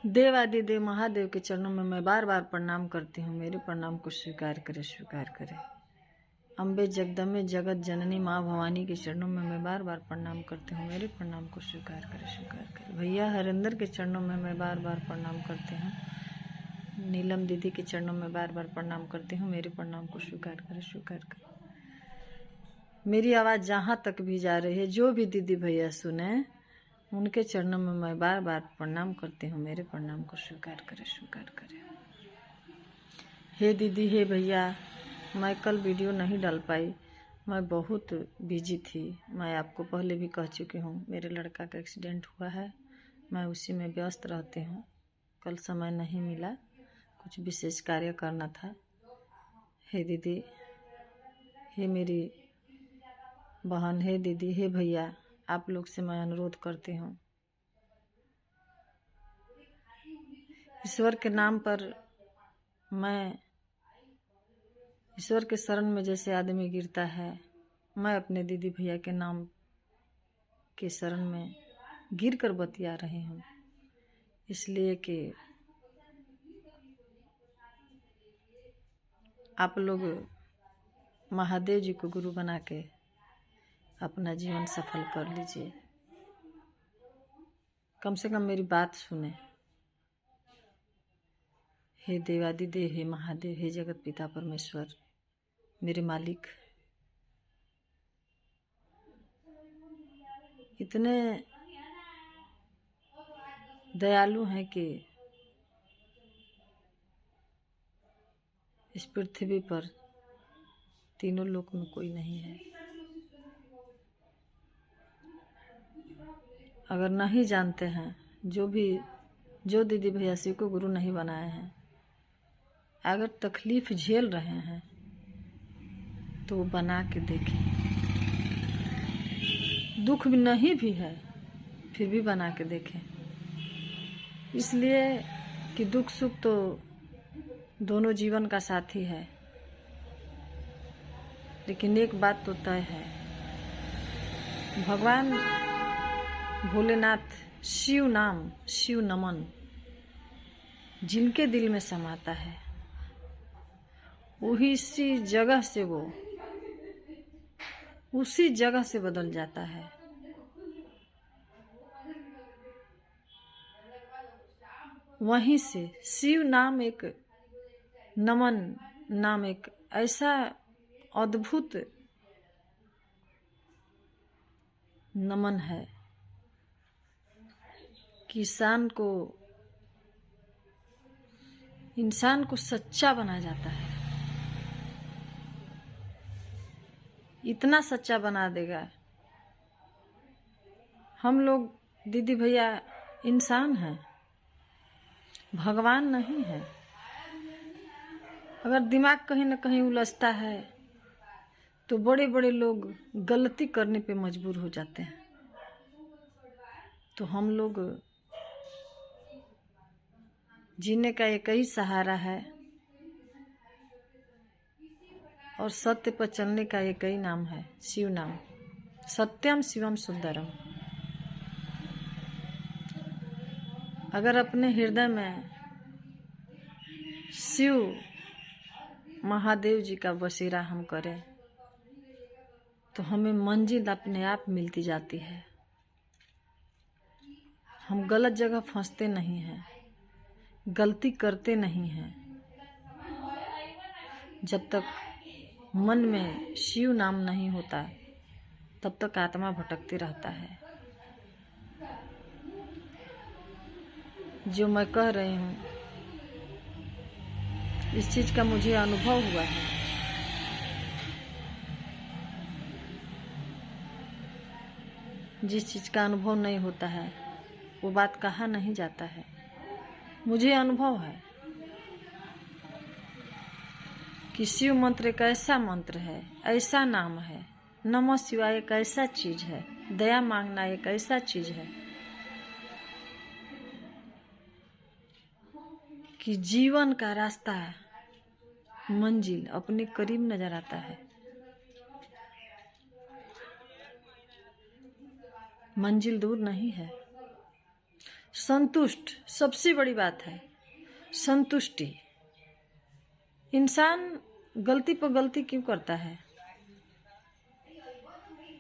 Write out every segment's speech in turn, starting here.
देवादिदेव महादेव के चरणों में मैं बार बार प्रणाम करती हूँ। मेरे प्रणाम को स्वीकार करे, स्वीकार करे। अम्बे जगदम्बे जगत जननी माँ भवानी के चरणों में मैं बार बार प्रणाम करती हूँ। मेरे प्रणाम को स्वीकार करे, स्वीकार करे। भैया हरिंदर के चरणों में मैं बार बार प्रणाम करती हूँ। नीलम दीदी के चरणों में बार बार प्रणाम करती हूँ। मेरे प्रणाम को स्वीकार करे, स्वीकार करे। मेरी आवाज़ जहाँ तक भी जा रही है, जो भी दीदी भैया सुने, उनके चरणों में मैं बार बार प्रणाम करती हूँ। मेरे प्रणाम को स्वीकार करे, स्वीकार करे। हे दीदी, हे भैया, मैं कल वीडियो नहीं डाल पाई, मैं बहुत बिजी थी। मैं आपको पहले भी कह चुकी हूँ, मेरे लड़का का एक्सीडेंट हुआ है, मैं उसी में व्यस्त रहती हूँ। कल समय नहीं मिला, कुछ विशेष कार्य करना था। हे दीदी, हे मेरी बहन, हे दीदी, हे भैया, आप लोग से मैं अनुरोध करती हूँ, ईश्वर के नाम पर मैं ईश्वर के शरण में जैसे आदमी गिरता है, मैं अपने दीदी भैया के नाम के शरण में गिर कर बतिया रही हूँ। इसलिए कि आप लोग महादेव जी को गुरु बना के अपना जीवन सफल कर लीजिए। कम से कम मेरी बात सुने। हे देवादिदेव, हे महादेव, हे जगत पिता परमेश्वर, मेरे मालिक, इतने दयालु हैं कि इस पृथ्वी पर तीनों लोक में कोई नहीं है। अगर नहीं जानते हैं, जो दीदी भैया शिव को गुरु नहीं बनाए हैं, अगर तकलीफ झेल रहे हैं, तो वो बना के देखें। दुख भी नहीं भी है, फिर भी बना के देखें। इसलिए कि दुख सुख तो दोनों जीवन का साथी है, लेकिन एक बात तो तय है, भगवान भोलेनाथ, शिव नाम, शिव नमन जिनके दिल में समाता है, वही उसी जगह से बदल जाता है। वहीं से शिव नाम एक, नमन नाम एक ऐसा अद्भुत नमन है कि इंसान को सच्चा बना जाता है। इतना सच्चा बना देगा। हम लोग दीदी भैया इंसान हैं, भगवान नहीं है। अगर दिमाग कहीं न कहीं उलझता है, तो बड़े बड़े लोग गलती करने पे मजबूर हो जाते हैं। तो हम लोग जीने का एक ही सहारा है, और सत्य पर चलने का एक ही नाम है, शिव नाम। सत्यम शिवम सुंदरम। अगर अपने हृदय में शिव महादेव जी का बसेरा हम करें, तो हमें मंजिल अपने आप मिलती जाती है। हम गलत जगह फंसते नहीं हैं, गलती करते नहीं हैं। जब तक मन में शिव नाम नहीं होता, तब तक आत्मा भटकते रहता है। जो मैं कह रही हूँ, इस चीज का मुझे अनुभव हुआ है। जिस चीज का अनुभव नहीं होता है, वो बात कहा नहीं जाता है। मुझे अनुभव है कि शिव मंत्र एक ऐसा मंत्र है, ऐसा नाम है। नमः शिवाय एक ऐसा चीज है, दया मांगना एक ऐसा चीज है कि जीवन का रास्ता, मंजिल अपने करीब नजर आता है। मंजिल दूर नहीं है, संतुष्ट सबसे बड़ी बात है। संतुष्टि। इंसान गलती पर गलती क्यों करता है?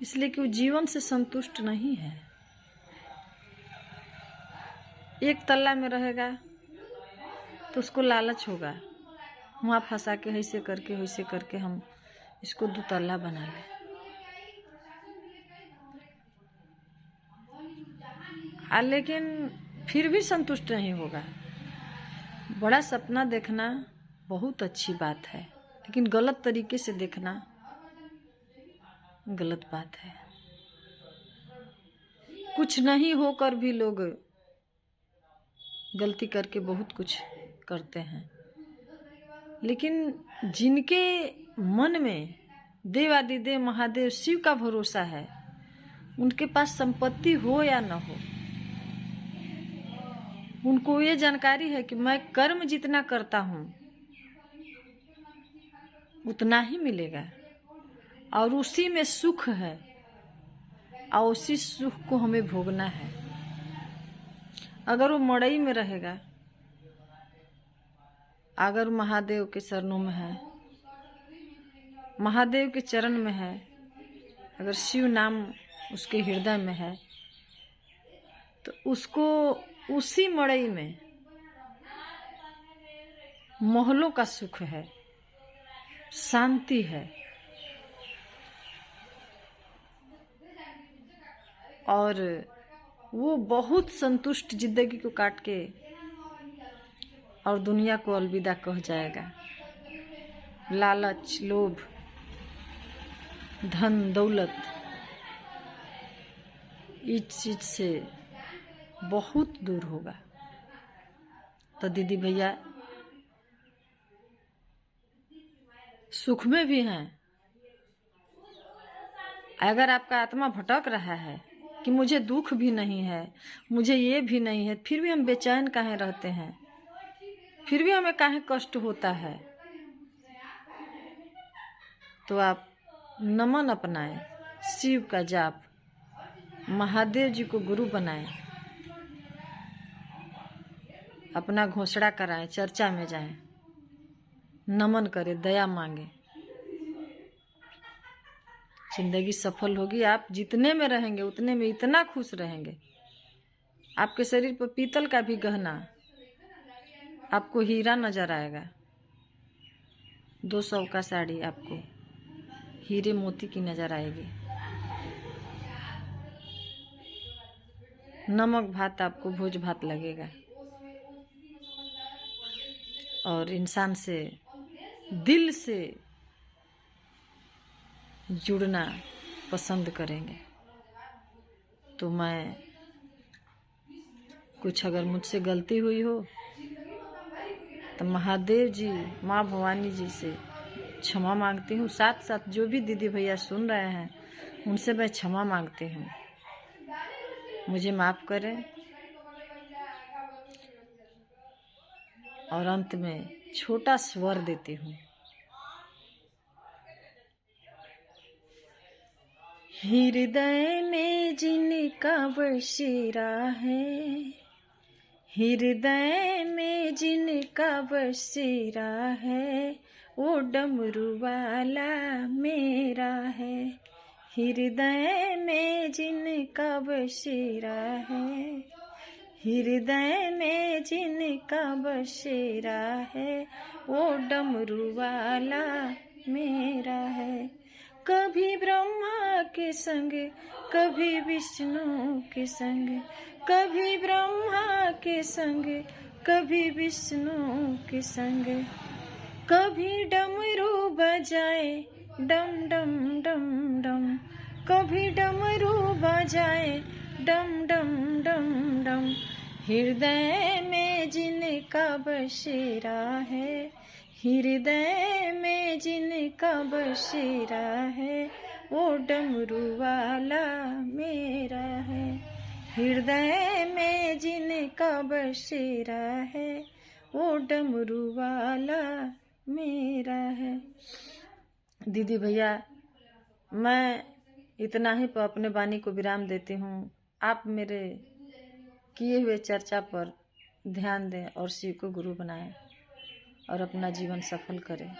इसलिए कि वो जीवन से संतुष्ट नहीं है। एक तल्ला में रहेगा तो उसको लालच होगा, वहाँ फंसा के ऐसे करके हम इसको 2 तल्ला बना लें। लेकिन फिर भी संतुष्ट नहीं होगा। बड़ा सपना देखना बहुत अच्छी बात है, लेकिन गलत तरीके से देखना गलत बात है। कुछ नहीं होकर भी लोग गलती करके बहुत कुछ करते हैं, लेकिन जिनके मन में देवादिदेव महादेव शिव का भरोसा है, उनके पास संपत्ति हो या न हो, उनको ये जानकारी है कि मैं कर्म जितना करता हूँ उतना ही मिलेगा और उसी में सुख है और उसी सुख को हमें भोगना है। अगर वो मड़ई में रहेगा, अगर महादेव के चरणों में है, महादेव के चरण में है, अगर शिव नाम उसके हृदय में है, तो उसको उसी मड़ई में महलों का सुख है, शांति है और वो बहुत संतुष्ट जिंदगी को काट के और दुनिया को अलविदा कह जाएगा। लालच, लोभ, धन दौलत, इस चीज से बहुत दूर होगा। तो दीदी भैया, सुख में भी हैं। अगर आपका आत्मा भटक रहा है कि मुझे दुख भी नहीं है, मुझे ये भी नहीं है, फिर भी हम बेचैन काहे रहते हैं, फिर भी हमें काहे कष्ट होता है, तो आप नमन अपनाएं, शिव का जाप, महादेव जी को गुरु बनाएं, अपना घोषणा कराएं, चर्चा में जाएं, नमन करें, दया मांगे। जिंदगी सफल होगी। आप जितने में रहेंगे उतने में इतना खुश रहेंगे। आपके शरीर पर पीतल का भी गहना आपको हीरा नजर आएगा। 200 का साड़ी आपको हीरे मोती की नजर आएगी। नमक भात आपको भोज भात लगेगा और इंसान से दिल से जुड़ना पसंद करेंगे। तो मैं कुछ अगर मुझसे गलती हुई हो तो महादेव जी, माँ भवानी जी से क्षमा मांगती हूँ। साथ साथ जो भी दीदी भैया सुन रहे हैं उनसे मैं क्षमा मांगती हूँ, मुझे माफ करें। और अंत में छोटा स्वर देती हूँ। हृदय में जिनका बसेरा है, हृदय में जिनका बसेरा है, वो डमरू वाला मेरा है। हृदय में जिनका बसेरा है, हृदय में जिनका बसेरा है, वो डमरू वाला मेरा है। कभी ब्रह्मा के संग, कभी विष्णु के संग, कभी ब्रह्मा के संग, कभी विष्णु के संग, कभी डमरू बजाए डम डम डम डम, कभी डमरू बजाए डम डम डम डम। हृदय में जिनका बसेरा है, हृदय में जिनका बसेरा है, वो डमरू वाला मेरा है। हृदय में जिनका बसेरा है, वो डमरू वाला मेरा है। दीदी भैया, मैं इतना ही पर अपने वाणी को विराम देती हूँ। आप मेरे किए हुए चर्चा पर ध्यान दें और शिव को गुरु बनाएं और अपना जीवन सफल करें।